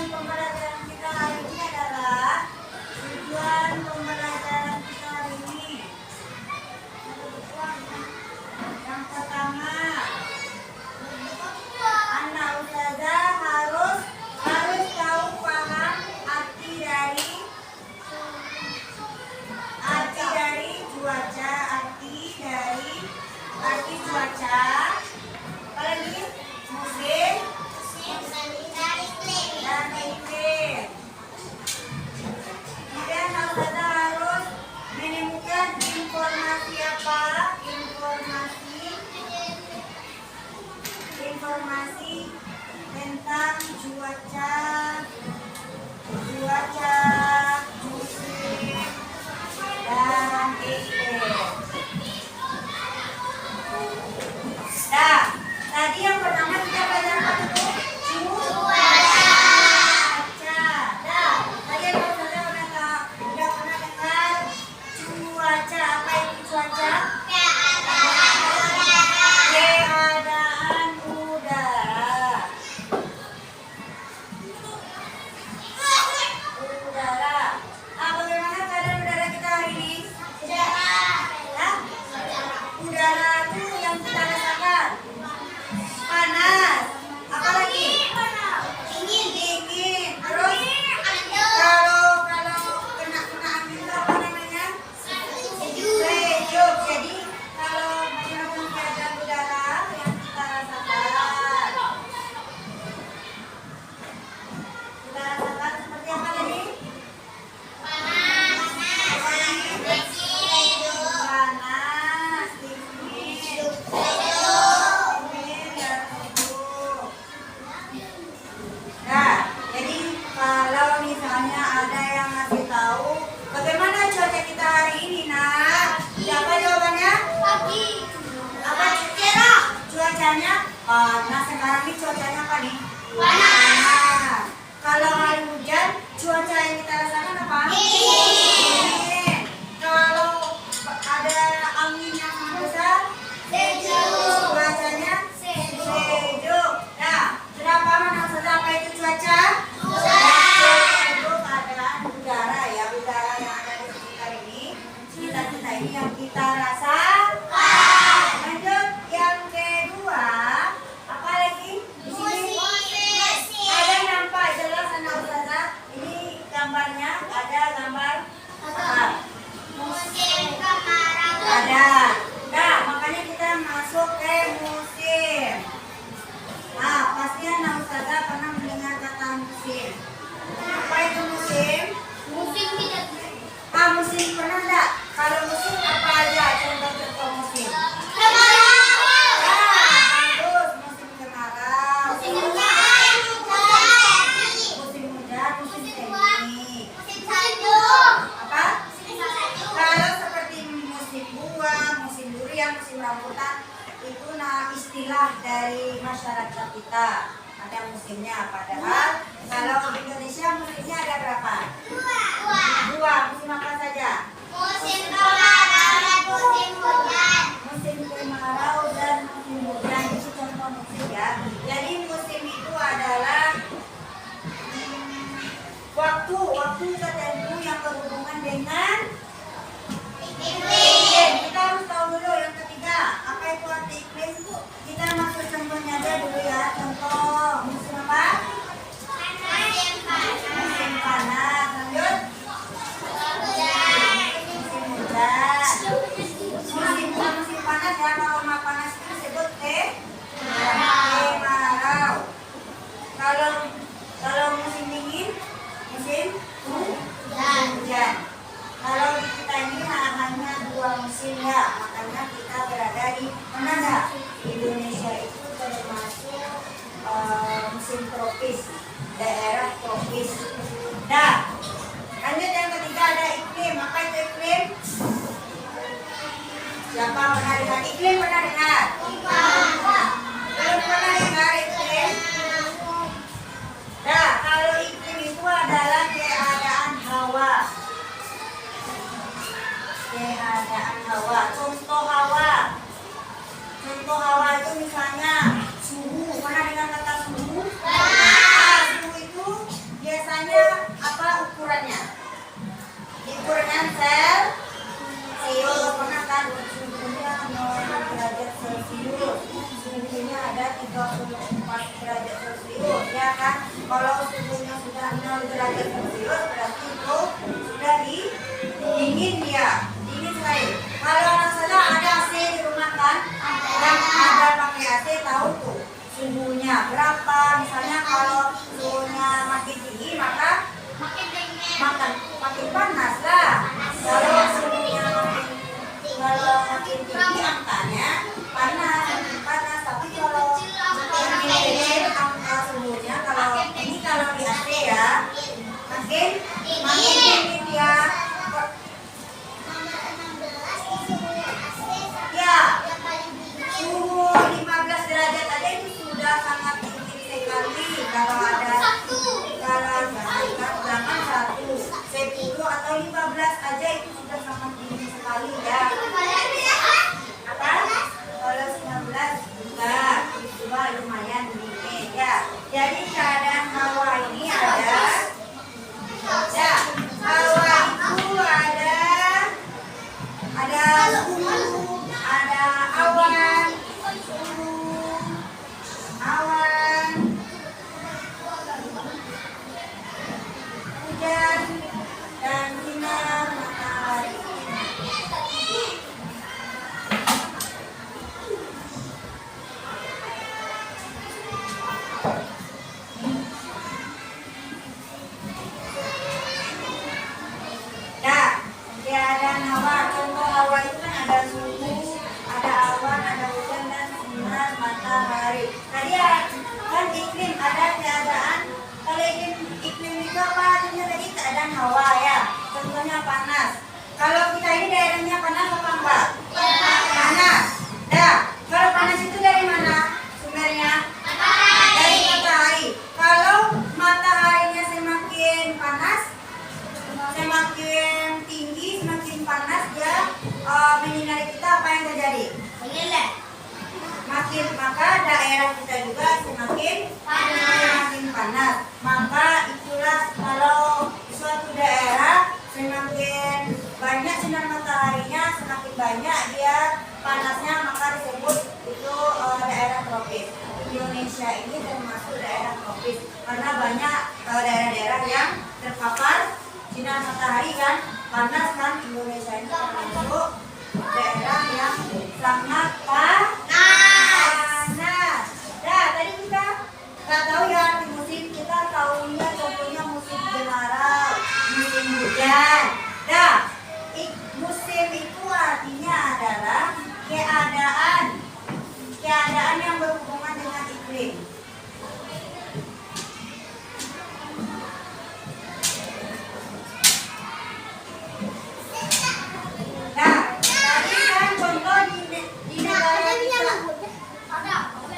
pembelajaran kita hari ini adalah tujuan pembelajaran kita hari ini. Yang pertama, anak ustazah harus tahu paham arti dari cuaca, arti cuaca. Apalagi musim dan iklim. Kemudian ustazah harus menemukan informasi apa? Informasi tentang cuaca, musim dan iklim. Nah, tadi yang pertama kita belajar apa itu? Cuaca. Nah, tadi yang udah pernah dengar cuaca. Apa itu cuaca? Keadaan udara. Nah, bagaimana keadaan udara kita hari ini? Nah, udara itu yang kita rasakan panas, apalagi dingin. Terus kalau kena angin itu apa namanya? Sejuk. Jadi kalau macam keadaan udara yang kita rasakan seperti apa tadi? Panas, dingin, dan sejuk. Nah, jadi kalau misalnya ada yang ngasih tahu bagaimana cuaca kita hari ini, nah, siapa jawabannya? Apa cerah? Cuacanya panas. Sekarang ini cuacanya apa nih? Panas. Kalau hari hujan, cuaca yang kita rasakan apa? Dingin. Kalau ada angin yang besar, cuacanya sejuk. Nah, sudah paham maksudnya apa itu cuaca? Itu keadaan udara ya, udara yang ada di sekitar ini, kita ini yang kita rasakan. Lanjut, yang kedua, apa lagi? Di sini ada nampak jelas anak ustazah. Ini gambarnya, ada gambar apa? Ada. Nah, makanya kita masuk ke musim. Nah, pasti anak ustazah pernah mendengar kata musim. Apa itu musim? Musim pernah enggak? Kalau musim apa aja? Contoh-contoh musim. Bagus. Musim kemarau, musim hujan, musim semi. Apa? Kalau seperti musim buah, musim durian, musim rambutan, itu istilah dari masyarakat kita. Ada musimnya. Padahal kalau di Indonesia musimnya ada berapa? Dua. Musim apa saja? Musim kemarau dan musim hujan. Itu contoh musim ya. Jadi musim itu adalah waktu tertentu yang berhubungan dengan iklim. Kita harus tahu dulu yang ketiga. Apa itu arti iklim? Kita masuk contohnya aja dulu ya. Contoh musim apa? Musim panas. Lanjut. Musim hujan. Musim panas ya. Kalau panas itu disebut kemarau. Kalau musim dingin, musim hujan. Kalau di kita ini hanya dua musim ya, makanya kita berada di mana enggak? Indonesia itu termasuk musim tropis, daerah tropis. Nah, lanjut yang ketiga ada iklim. Apa itu iklim? Siapa pernah dengar iklim? Pernah dengar? Belum pernah dengar iklim? Nah, kalau iklim itu adalah keadaan hawa. Contoh hawa itu misalnya suhu. Pernah dengar kata suhu? Suhu itu kan. Kalau suhunya sudah 0 derajat Celcius berarti itu sudah dingin dia, dingin sekali. Kalau anak saya ada AC di rumah kan, yang ada pakai AC tahu tuh suhunya berapa. Misalnya kalau suhunya makin tinggi maka makin panas lah. Kalau suhunya makin tinggi angkanya panas, makin panas. Tapi kalau makin kecil angka suhunya, kalau ini kalau di AC ya makin dingin dia. Ya, suhu 15 derajat aja itu sudah sangat tinggi sekali. Kalau ada jangan 10 atau 15 aja itu sudah sangat tinggi sekali ya. Apa? Kalau 19 juga lumayan dingin ya. Jadi keadaan hawa ini ada hawa itu ada suhu, ada awan, hujan, dan sinar matahari. Nah, keadaan hawa, contoh hawa itu kan ada suhu, ada awan, ada hujan, dan sinar matahari. Tadi ya, kan iklim, ada keadaan. Kalau iklim itu apa artinya tadi? Keadaan hawa ya. Contohnya panas. Kalau kita ini daerahnya panas apa enggak? Panas. Nah, kalau panas itu dari mana sumbernya? Dari matahari. Kalau mataharinya semakin panas, semakin tinggi, semakin panas dia menyinari kita, apa yang terjadi? Maka daerah kita juga semakin panas. Maka itulah kalau suatu daerah semakin banyak sinar mataharinya, semakin banyak dia panasnya, maka disebut itu daerah tropis. Indonesia ini termasuk daerah tropis karena banyak daerah-daerah yang terpapar sinar matahari kan, panas kan. Indonesia ini termasuk daerah yang sangat panas. Nah, tadi kita nggak tahu ya arti musim, kita tahunya contohnya musim kemarau, musim hujan. Nah, musim itu artinya adalah keadaan yang berhubungan dengan iklim. Nah, tadi kan contoh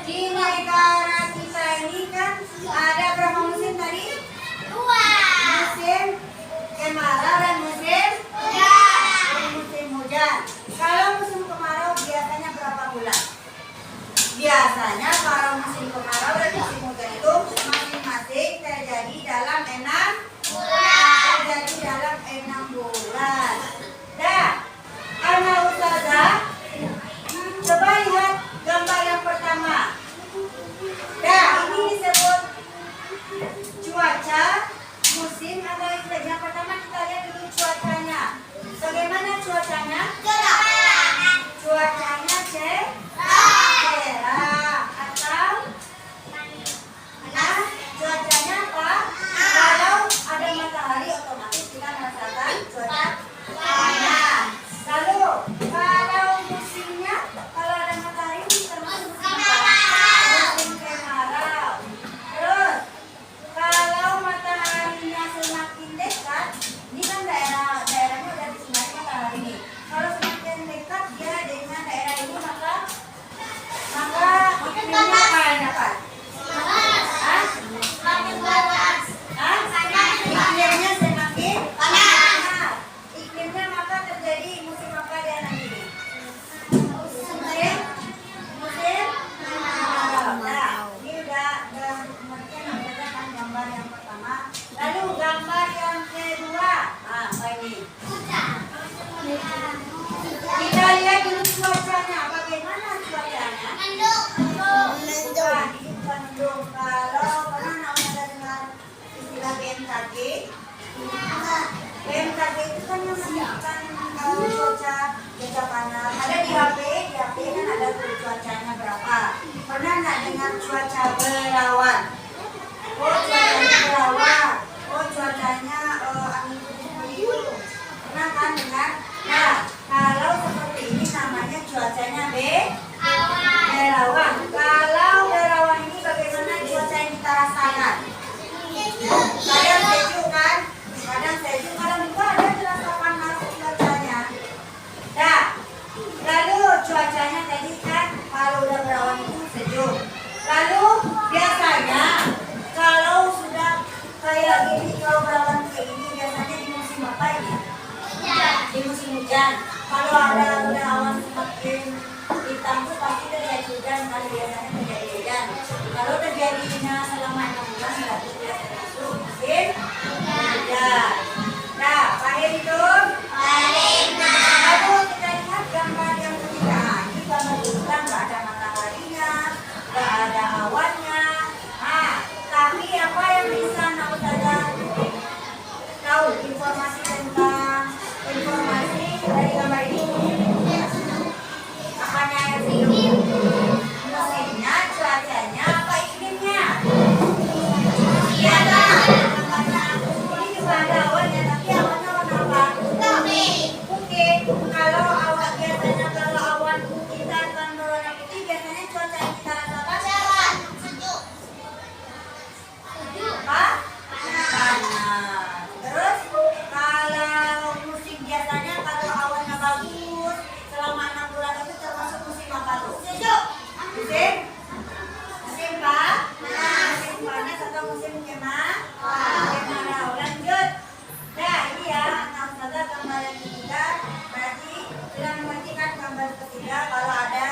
di negara kita ini kan BMKG? BMKG itu kan yang menunjukkan cuaca panas. Ada di HP kan ada tuh cuacanya berapa. Pernah nggak dengar cuaca berawan? Oh cuacanya berawan. Oh cuacanya angin puting beliung. Pernah kan dengar? Nah kalau seperti ini namanya cuacanya berawan. Kalau berawan ini bagaimana cuaca yang kita rasakan? Kadang sejuk kan? Kadang sejuk, kadang juga ada terasa panas cuacanya. Nah, lalu cuacanya tadi kan kalau udah berawan itu sejuk. Lalu biasanya kalau sudah kayak gini, kalau berawan kayak gini biasanya di musim apa ini? Di musim hujan. Kalau ada awan semakin hitam tuh pasti terjadi hujan. Kalau biasanya terjadi hujan. Kalau terjadinya selama 6 bulan berarti biasanya itu musim hujan. Nah, paham itu? Lalu kita lihat gambar yang ketiga. Ini gambar bulan, nggak ada mataharinya, nggak ada awannya. Nah, tapi apa yang bisa tahu saja? Tahu informasi tentang informasi dari gambar ini? Apanya yang sih? Musimnya, cuacanya, apa iklimnya? Iya kan? Ini juga ada awannya, tapi awannya warna apa? Putih. Kalau awan biasanya kalau awan kita akan berwarna putih, biasanya cuaca yang kita rasakan apa? Panas. Terus kalau musim biasanya kalau awannya bagus selama 6 bulan itu termasuk musim apa tuh? Musim apa? Musim panas atau musim kemarau? Lanjut. Nah ini ya, saudara gambar yang ketiga berarti sudah mengertikan gambar ketiga kalau ada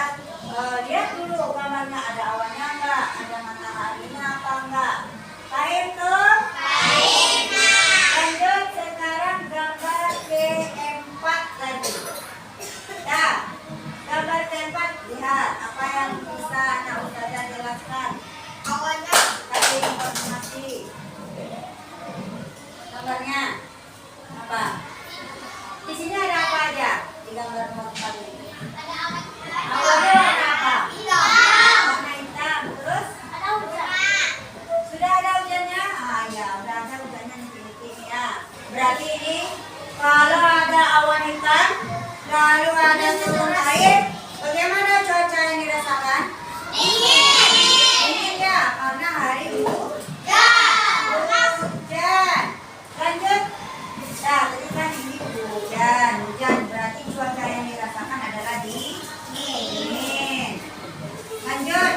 lihat dulu gambarnya ada awannya enggak, ada mataharinya apa enggak. Paham tuh? Lanjut sekarang gambar P4 lagi. Nah, gambar P4 lihat apa yang bisa Anak Ustazah jelaskan. Awannya tadi informasi. Gambarnya apa? Di sini ada apa aja di gambar P4 ini? Awannya ada apa? Warna hitam. Terus? Sudah ada hujannya? Ah ya, udah ada hujannya nih ya. Berarti ini kalau ada awan hitam, lalu ada turun air, bagaimana cuaca yang dirasakan? Dingin ya, karena hari hujan. Lanjut. Nah, tadi kan ini hujan. Berarti cuaca yang dirasakan adalah dingin. Lanjut.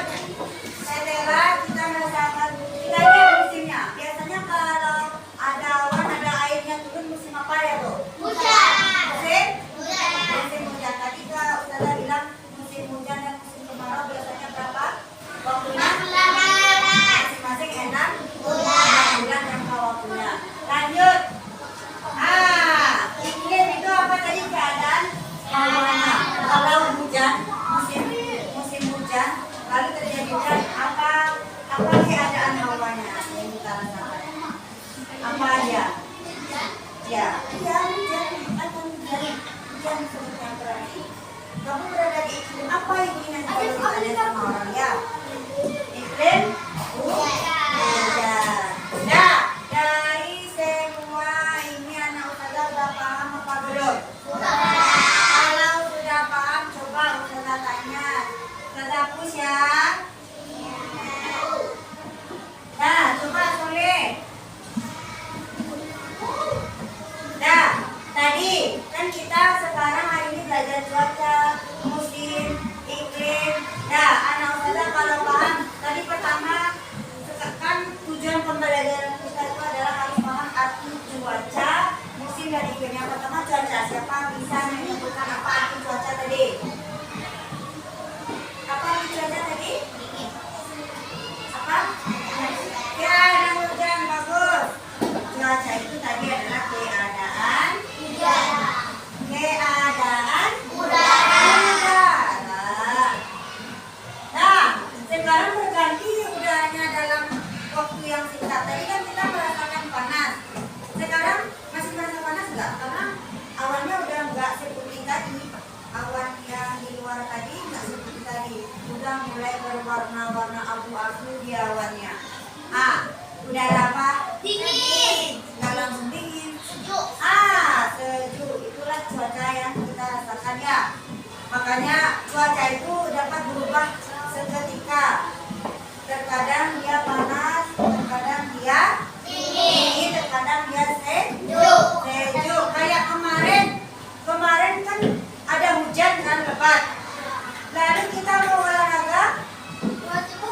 Setelah kita merasakan, kita lihat musimnya. Biasanya kalau ada awan, ada airnya turun musim apa ya tuh? Musim hujan. Tadi Kak Ustazah bilang musim hujan dan musim kemarau biasanya berapa? Waktunya? Masing-masing 6 bulan jangka waktunya. Lanjut. Iklim itu apa tadi keadaan hawanya? Kalau hujan, musim hujan, lalu terjadi hujan, apa keadaan hawanya yang kita rasakan? Apa aja? Ya, hujan atau hujan seperti yang berarti. Kamu berada di iklim apa ini nanti kalau ditanya sama orang ya? Iklim hujan. Nah, dari semua ini Anak Ustazah sudah paham apa belum? Kalau sudah paham, coba Ustazah tanya. Ustazah push ya. Nah, coba Soleh. Nah, tadi kan kita sekarang hari ini belajar cuaca, musim, iklim. Nah, Anak Ustazah kalau paham, tadi pertama kan tujuan pembelajaran kita itu adalah harus paham arti cuaca, musim dan iklim. Yang pertama cuaca. Siapa bisa menyebutkan apa arti cuaca tadi? Apa arti cuaca tadi? Apa? Ya, ada hujan, bagus. Cuaca itu tadi adalah keadaan udara. Nah, sekarang berganti udaranya dalam waktu yang singkat. Tadi kan kita merasakan panas. warna-warna abu-abu di awannya. Ah, udara apa? Dingin. Nggak langsung dingin. Sejuk. Sejuk. Itulah cuaca yang kita rasakan ya. Makanya cuaca itu dapat berubah seketika. Terkadang dia panas, terkadang dia dingin, terkadang dia sejuk. Kayak kemarin kan ada hujan kan lebat. Lalu kita mau olahraga,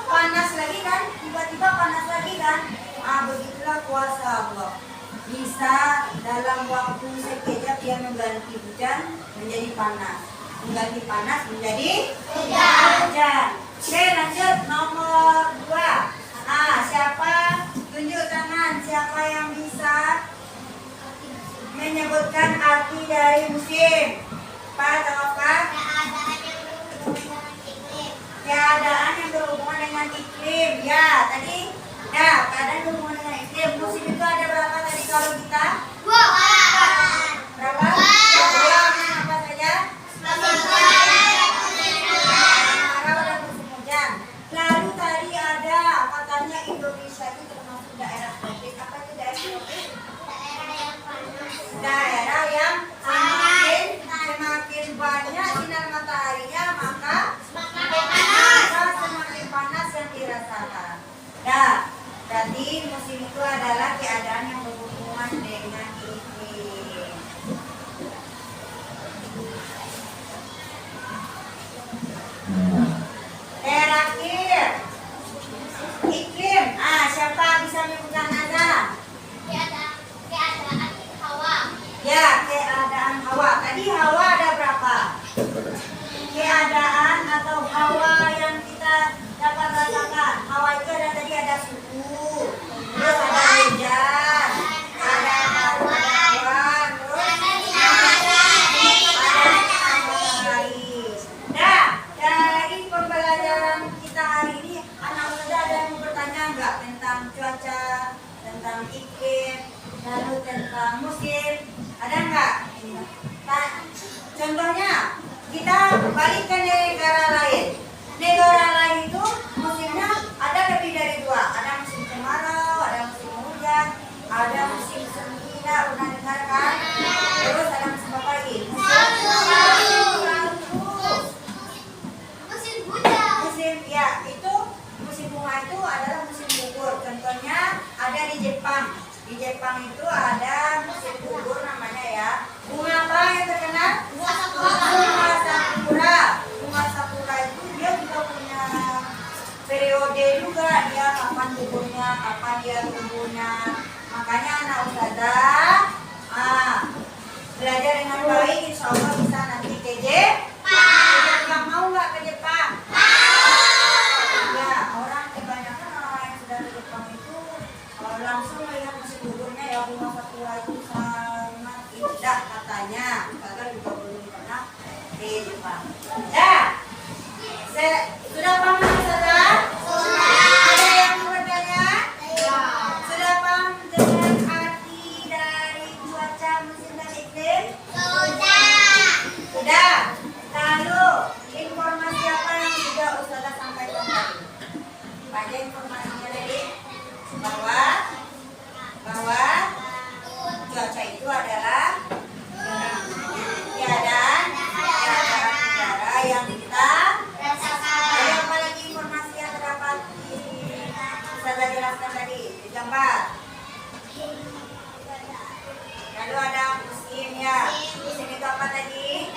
panas lagi kan, tiba-tiba panas lagi kan. Begitulah kuasa Allah. Bisa dalam waktu sekejap dia mengganti hujan menjadi panas, mengganti panas menjadi hujan. Oke, lanjut nomor 2. Siapa? Tunjuk tangan. Siapa yang bisa menyebutkan arti dari musim? Pak atau apa? Keadaan yang berhubungan dengan iklim. Ya, tadi. Ya, keadaan berhubungan dengan iklim. Musim itu ada berapa tadi kalau kita? Berapa? Apa saja? Lalu tadi ada katanya Indonesia itu termasuk daerah tropis. Apa itu daerah tropis? Daerah yang semakin banyak sinar mataharinya maka semakin panas yang dirasakan. Nah, berarti musim itu adalah keadaan yang berhubungan dengan iklim. Terakhir, iklim. Siapa bisa menyebutkan ada? Keadaan hawa. Ya, keadaan hawa. Tadi hawa ada berapa? Keadaan atau hawa yang kita dapat rasakan. Hawa itu ada tadi ada suhu, terus ada hujan, ada awan, terus ada matahari. Nah, dari pembelajaran kita hari ini, anak muda ada yang mau bertanya nggak tentang cuaca, tentang iklim, lalu tentang musim? Ada nggak? Contohnya, kita balik ke negara lain. Negara lain itu musimnya ada lebih dari 2. Ada musim kemarau, ada musim hujan, ada musim semi. Pernah dengar kan? Terus ada musim apa lagi? Musim hujan. Musim, ya itu musim bunga itu adalah musim gugur. Contohnya ada di Jepang. Di Jepang itu ada musim gugur namanya ya. Bunga apa yang terkenal? Bunga sakura. Bunga sakura itu dia juga punya periode juga, dia kapan gugurnya, kapan dia tumbuhnya. Makanya anak ustazah belajar dengan baik, insya Allah bisa nanti ke Jepang. Mau nggak ke Jepang? Ya, kebanyakan orang yang sudah ke Jepang itu langsung melihat musim gugurnya ya. Bunga sakura itu sangat indah katanya. Karena juga belum pernah ke Jepang. Sudah paham saudara? Ada yang mau bertanya? Sudah paham dengan arti dari cuaca, musim dan iklim? Sudah. Lalu informasi apa yang sudah ustazah sampaikan tadi? Baca informasinya tadi bahwa cuaca itu adalah keadaan udara yang kita rasakan. Ada apa lagi informasi yang terdapat di ustazah jelaskan tadi di gambar? Lalu ada musim ya. Musim itu apa tadi?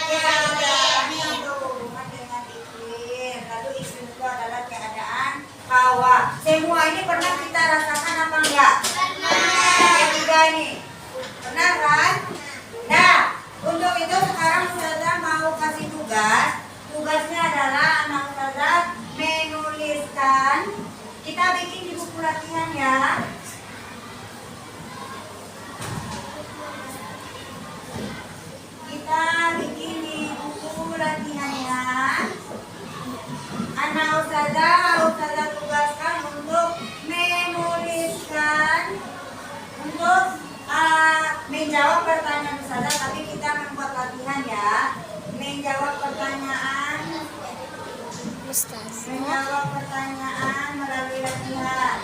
Keadaan yang berhubungan dengan iklim. Lalu iklim itu adalah keadaan hawa. Semua ini pernah kita rasakan apa enggak? Ketiga ini. Pernah kan? Nah, untuk itu sekarang ustazah mau kasih tugas. Tugasnya adalah anak ustazah menuliskan. Kita bikin di buku latihan ya. Kita bikin di buku latihannya. Anak ustazah tugaskan untuk menuliskan, untuk menjawab pertanyaan ustazah, tapi kita membuat latihan ya. Menjawab pertanyaan Menjawab pertanyaan melalui latihan.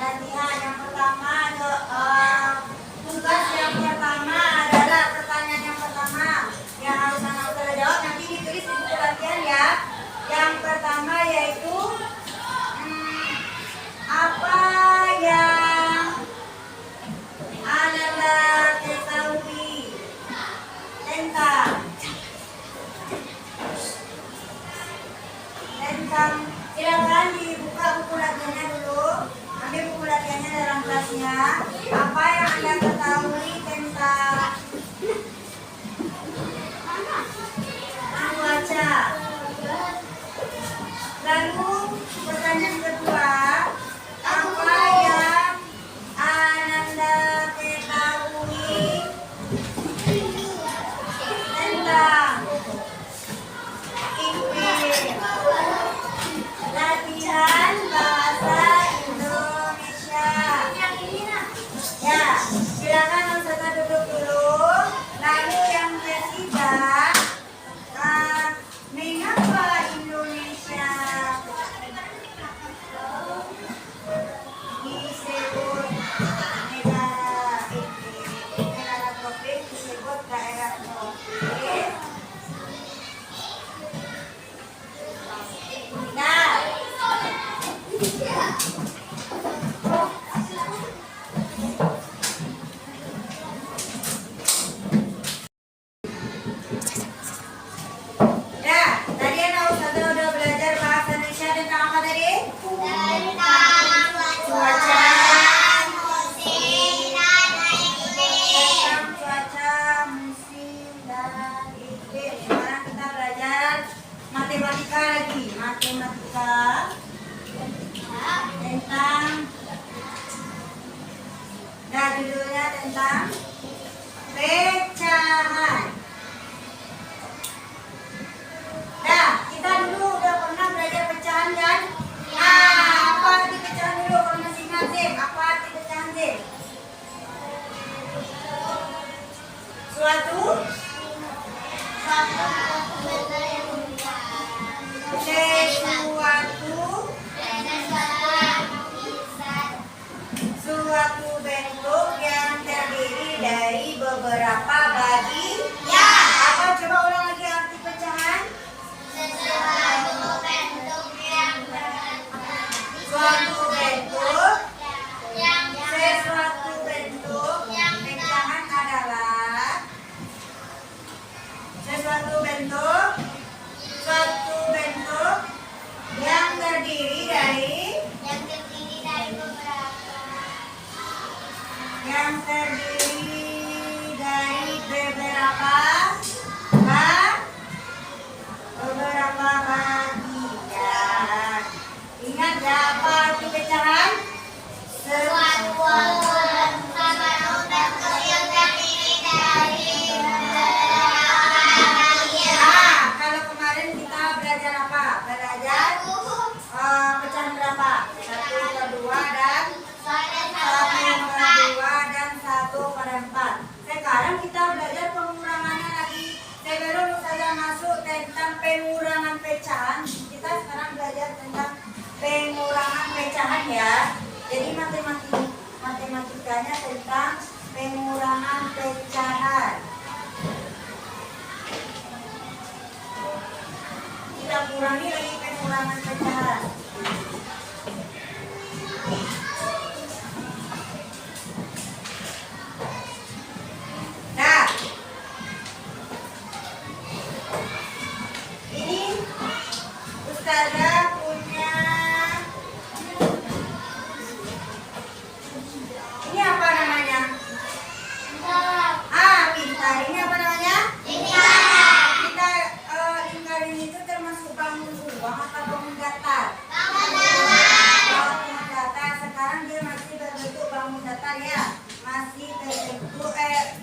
Latihan yang pertama, tugas yang pertama adalah pertanyaan yang pertama yang harus anak saudara jawab. Nanti ditulis di buku latihan ya. Yang pertama yaitu apa yang Anda ketahui tentang silakan dibuka buku latihannya dulu, ambil buku latihannya dalam kelasnya. Apa yang Anda ketahui tentang cuaca? Lalu pertanyaan kedua, apa yang Anda ketahui tentang iklim? Latihan bahasa Indonesia. Ya, silakan peserta duduk dulu. Lalu yang ketiga, mengapa Indonesia disebut negara tropis, disebut daerah tropis? Nah, tadi anak ustazah udah belajar bahasa Indonesia tentang apa tadi? Cuaca, tentang cuaca, musim, dan iklim. Sekarang kita belajar matematika lagi. Matematika tentang, judulnya tentang pecahan. Kita dulu udah pernah belajar pecahan kan? Apa arti pecahan dulu kalau masih ingat Zim? Apa arti pecahan Zim? Suatu bentuk yang terdiri dari beberapa bagian. Apa coba ulang lagi arti pecahan? Suatu bentuk pecahan adalah suatu bentuk yang terdiri dari beberapa bagian. Ingat ya, apa arti pecahan? Suatu bentuk yang terdiri dari beberapa bagian. Kalau kemarin kita belajar apa? Belajar pecahan berapa? 1/2 dan 1/4. Sekarang kita belajar pengurangannya lagi. Sebelum ustazah masuk tentang pengurangan pecahan, kita sekarang belajar tentang pengurangan pecahan ya. Jadi matematikanya tentang pengurangan pecahan. Kita kurangi lagi pengurangan pecahan. Ini ustazah punya, ini apa namanya? Pintar. Ini apa namanya? Lingkaran itu termasuk bangun ruang atau bangun datar? Bangun datar. Sekarang dia masih berbentuk bangun datar ya. Masih berbentuk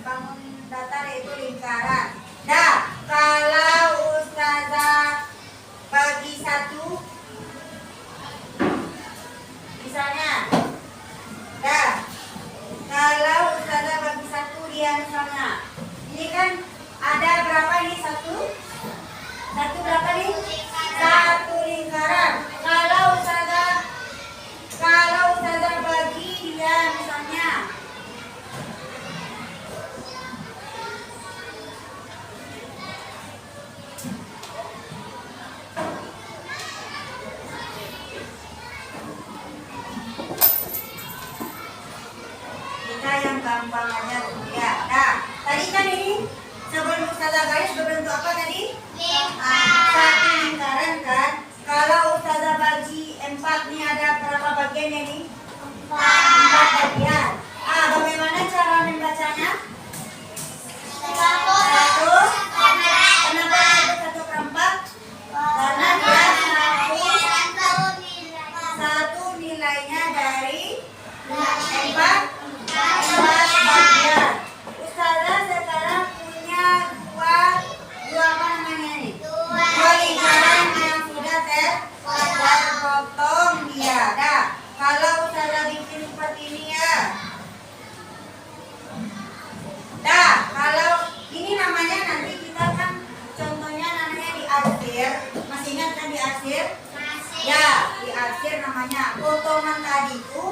bangun datar itu lingkaran. Kalau ustazah bagi satu, misalnya, kalau ustazah bagi satu dia misalnya, ini kan ada berapa nih? 1, gampang aja ya. Nah, tadi kan ini sebelum Ustazah garis berbentuk apa tadi? Satu lingkaran kan. Kalau Ustazah bagi 4 nih ada berapa bagiannya nih? 4 bagian. Bagaimana cara membacanya? 1. Kenapa disebut 1/4? Karena dia satu nilainya dari 4 bagian. Ustazah sekarang punya dua apa namanya nih? Dua lingkaran yang sudah terpotong dia. Nah, kalau Ustazah bikin seperti ini ya. Nah, kalau ini namanya nanti kita kan contohnya namanya diarsir. Masih ingat kan diarsir? Ya, diarsir namanya. Potongan tadi itu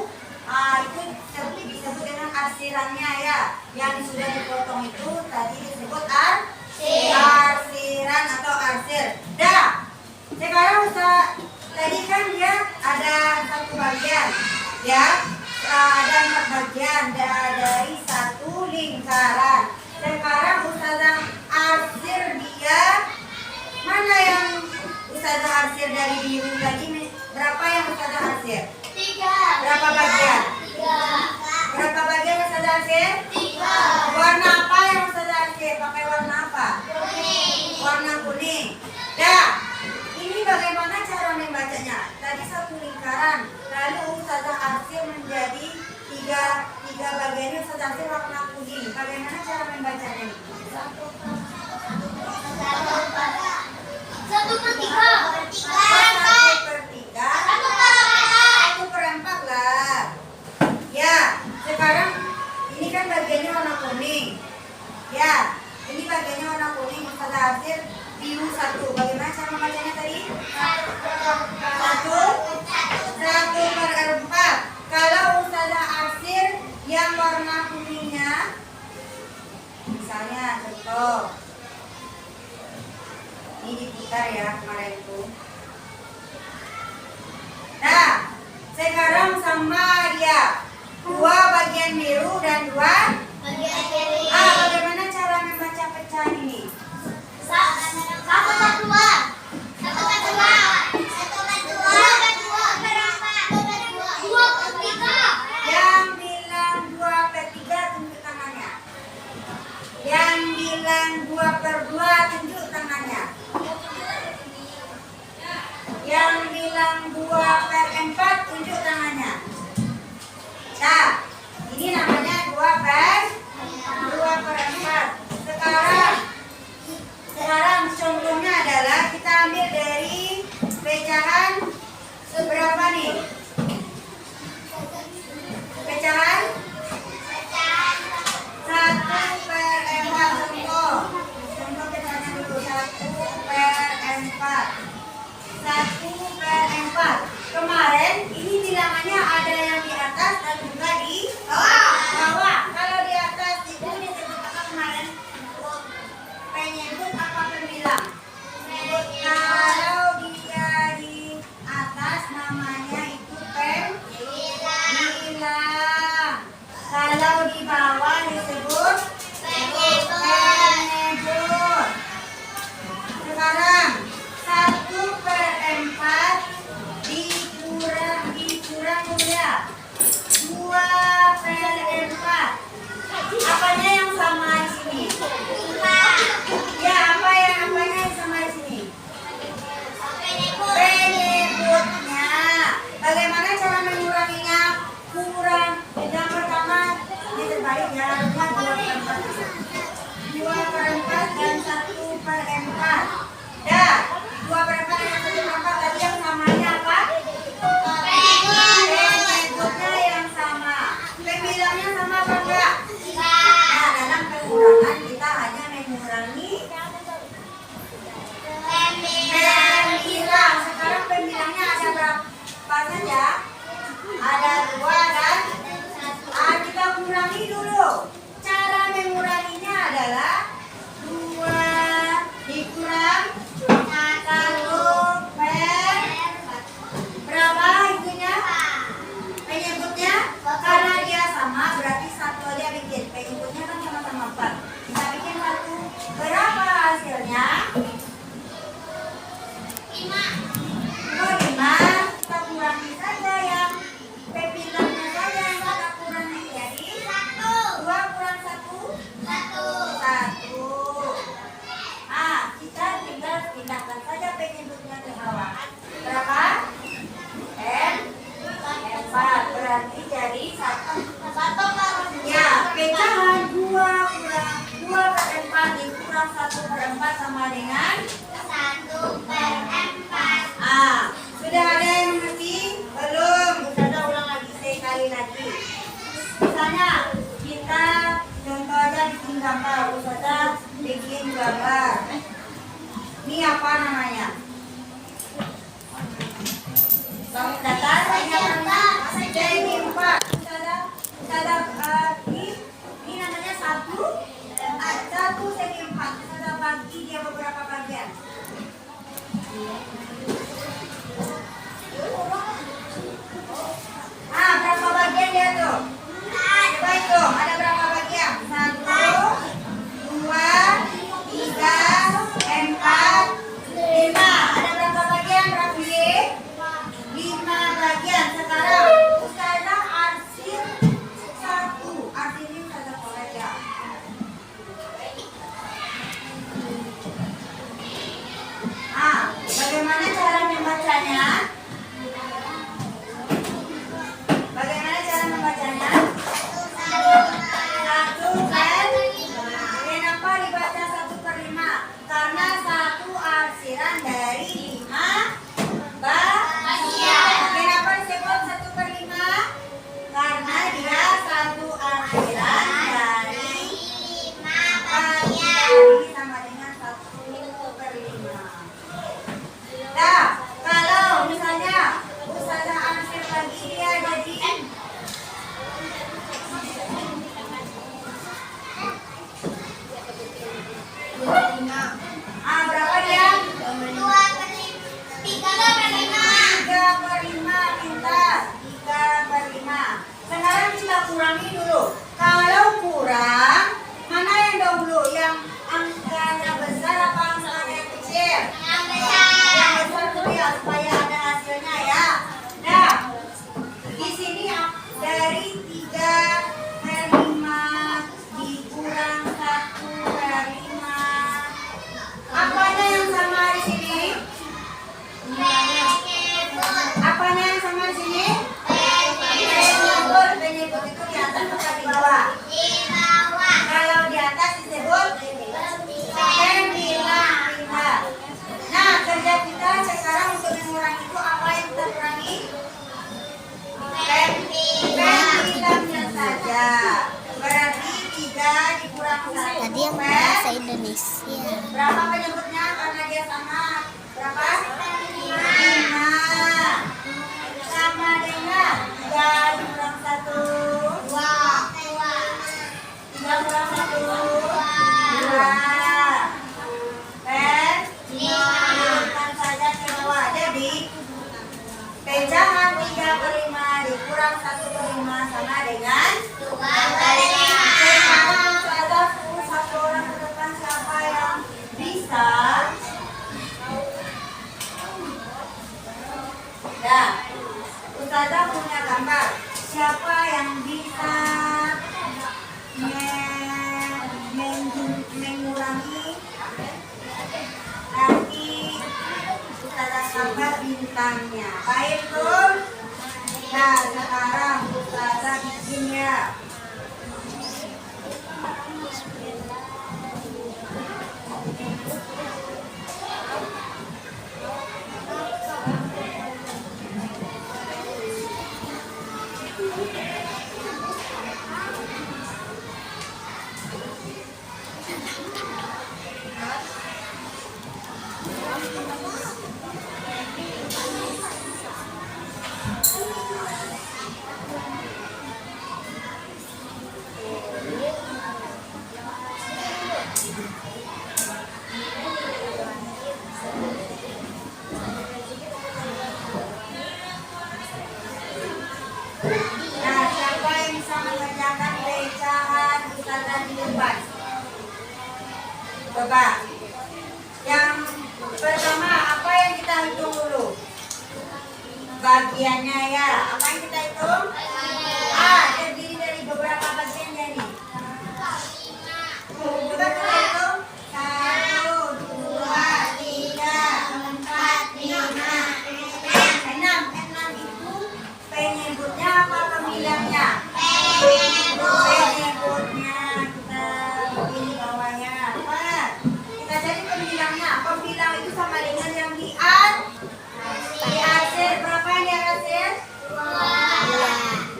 disebut dengan arsirannya ya. Yang sudah dipotong itu tadi disebut arsiran atau arsir. Dah. Sekarang tadi kan dia ada 1 bagian ya. Ada 4 bagian dari 1 lingkaran. Sekarang Ustazah arsir dia. Mana yang Ustazah arsir dari biru tadi? Berapa yang Ustazah arsir? 3. Berapa bagian? 3. Berapa bagian Ustazah arsir? 3. Warna apa yang Ustazah arsir? Pakai warna apa? Kuning. Warna kuning. Dah. Ini bagaimana cara membacanya? Tadi 1 lingkaran, lalu Ustazah arsir menjadi 3 bagiannya. Ustazah arsir warna kuning. Bagaimana cara membacanya? 1/3. 1/4 lah. Ya, sekarang ini kan bagiannya warna kuning. Ya, ini bagiannya warna kuning. Ustazah arsir biru 1. Bagaimana cara membacanya tadi? 1/4. Kalau Ustazah arsir yang warna kuningnya, misalnya contoh, ini diputar ya kemarin itu. Nah, sekarang sama dia 2 bagian biru dan 2 Bagian kiri. bagaimana cara membaca pecahan ini? 2/3. Yang bilang 2/3 tunjuk tangannya. Yang bilang 2/2 tunjuk tangannya. Yang bilang 2/4 tunjuk tangannya. Nah, ini namanya 2/4. Sekarang contohnya adalah kita ambil dari pecahan seberapa nih? Pecahan 1/4. Contoh pecahannya dulu 1/4. 1/4. Kemarin ini bilangannya ada yang di atas dan juga di bawah. Kalau di atas itu disebut apa kemarin? Penyebut apa pembilang? Kalau dia di atas namanya itu pembilang. Kalau di bawah disebut penyebut. Sekarang 1/4 dikurang ya 2/4. Apanya yang sama di sini? Ya, apanya yang sama di sini? Penyebutnya. Bagaimana cara menguranginya? Kurang. Yang pertama ini terbalik ya, harusnya 2/4 dan 1/4. Dah, 2/4 dan 1/4 tadi yang samanya apa? Penyebutnya yang sama. Pembilangnya sama apa enggak? Nah, dalam pengurangan kita hanya mengurangi pembilang. Sekarang pembilangnya ada berapa saja? Ada 2 dan kita kurangi dulu. Cara menguranginya adalah 2 dikurang 1/4. gambar. Ini apa namanya? Bangun datar, segi 4. Ini namanya 1 segi 4. Kita bagi dia beberapa bagian. Berapa bagian dia tuh? Coba hitung, ada berapa bagian? 1, 2, 3, 4, 5. Ada berapa bagian, Raffi? 5 bagian. Sekarang Ustazah arsir 1. Arsirin Ustazah Kolek ya. Bagaimana cara membacanya? Bagaimana cara membacanya? 1/5. Kenapa dibaca 1/5? Karena 1 arsiran dari 5 bagian. Kenapa disebut 1/5? Karena dia 1 arsiran dari 5 bagian. Ini sama dengan 1/5. Nah, kalau misalnya Ustazah arsir lagi dia jadi berapa dia? 3/5. Pintar. 3/5. Sekarang kita kurangi dulu. Kalau kurang, mana yang dahulu? Yang angkanya besar apa angkanya kecil? Yang besar dulu ya, supaya ada hasilnya ya. Nah, di sini dari 3/5 dikurang 1/5. Apanya yang sama di sini? Apanya yang sama di sini? Penyebut. Penyebut itu di atas atau di bawah? Kalau di atas disebut pembilang. Nah, kerja kita sekarang untuk mengurangi itu apa yang kita kurangi? Pembilangnya saja. Berarti 3 dikurang 1. Tadi yang bahasa Indonesia. Berapa penyebutnya karena dia sama? Berapa? 5. Sama dengan 3 dikurang 1. 3 kurang 1. 2. Dikurangkan saja ke bawah. Jadi pecahan 3/5 dikurang 1/5 sama dengan 2/5. Sekarang Ustazah suruh 1 orang ke depan, siapa yang bisa? Nah, Ustazah punya gambar. Siapa yang bisa mengurangi? Nanti Ustazah gambar bintangnya. Baik tuh. Nah, sekarang Ustazah bikin ya. Nah, siapa yang bisa mengerjakan pecahan Ustazah di depan? Coba. Yang pertama, apa yang kita hitung dulu? Bagiannya ya. Apa yang kita hitung? Terdiri dari beberapa bagian jadi. Coba kita hitung. 1, 2, 3, 4, 5, 6. 6 itu penyebutnya apa pembilangnya? Penyebutnya. Kita pilih bawahnya. Apa? Kita cari pembilangnya. Pembilang itu sama dengan yang diarsir. Berapa yang diarsir? 2.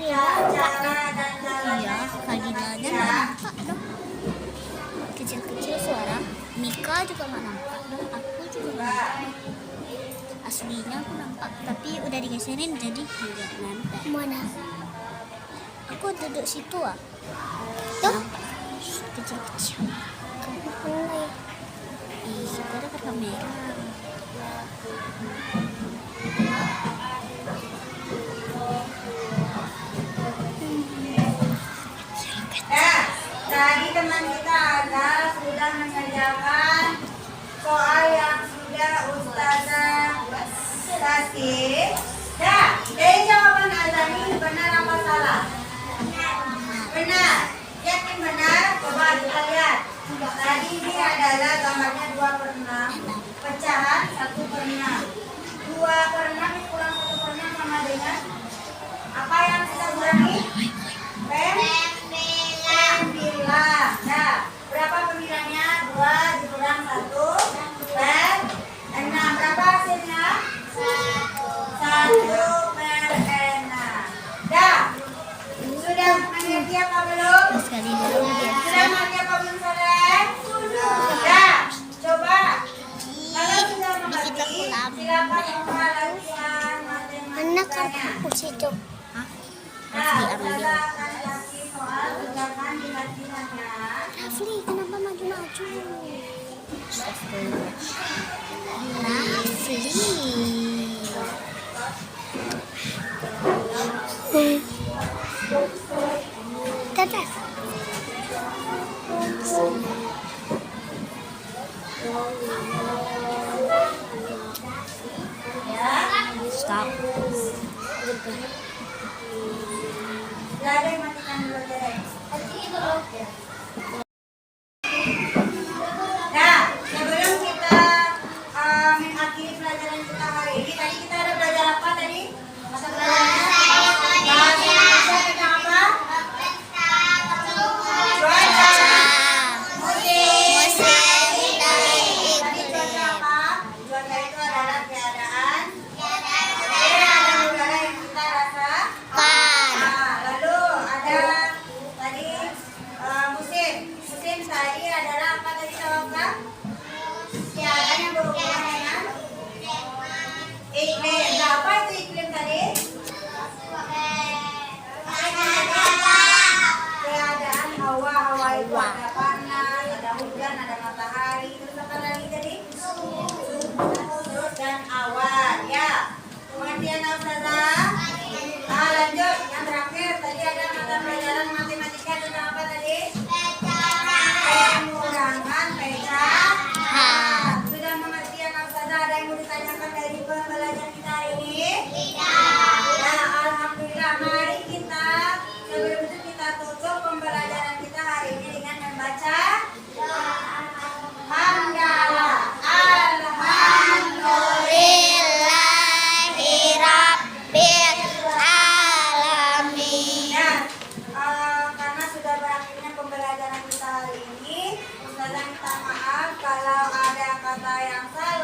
cara dan jalan Iya, Fadila dan nggak nampak dong. Kecil-kecil suara Mika juga nggak nampak dong. Aku juga nggak nampak. Aslinya aku nampak, tapi udah digeserin jadi nggak nampak. Mana? Aku duduk situ ah. Tuh, kecil-kecil. Ih, kita ada kamera. Nah, tadi teman kita ada sudah mengerjakan soal yang sudah Ustazah kasih. Nah, dari jawaban Azani benar apa salah? Benar. Yakin benar? Coba kita lihat. Tadi ini adalah gambarnya 2/6. Pecahan 1/6. 2/6 kurang 1/6 sama dengan apa yang kita kurangi? Pembilang. Nah, berapa pembilangnya? 2 dikurang 1 6. Berapa hasilnya? 1/6. Dah. Sudah mengerti apa belum? Sekali dulu Sudah biasa. mengerti apa belum saudara? Sudah. Coba. Kalau sudah mengerti, silakan buka latihan Mana kan matematikanya. aku situ? Hah? Nah, Rafli kita ambil. akan kasih soal ulangan di latihannya. Rafli, kenapa maju-maju? Astagfirullah. Rafli. Dadah. Ya. Stop. Gak ada yang matikan dulu deh. Nah, sebelum kita mengakhiri pelajaran kita hari ini, tadi kita ada belajar apa tadi? Mata pelajaran bahasa Indonesia tentang apa? Cuaca. Musim. Tadi cuaca apa? Cuaca itu adalah keadaan dan udara yang kita rasakan. Nah, lalu ada tadi musim. Musim tadi adalah apa tadi jawabnya? Keadaan yang berhubungan dengan iklim. Nah, apa itu iklim tadi? Keadaan hawa itu ada panas, ada hujan, ada matahari. Terus apa lagi tadi? Suhu dan awan. Ya. Kemudian Ustazah. Nah, lanjut. Yang terakhir tadi ada mata pelajaran matematika tentang apa tadi? Pengurangan pecahan. Sudah mengerti ya Ustazah? Ada yang mau ditanyakan dari pembelajaran kita hari ini? Nah, alhamdulillah. Mari kita sebelum itu kita tutup pembelajaran kita hari ini dengan membaca hamdalah. Alhamdulillahirrabbilalamin. Ya, karena sudah berakhirnya pembelajaran kita hari ini, Ustazah minta maaf kalau ada kata yang salah.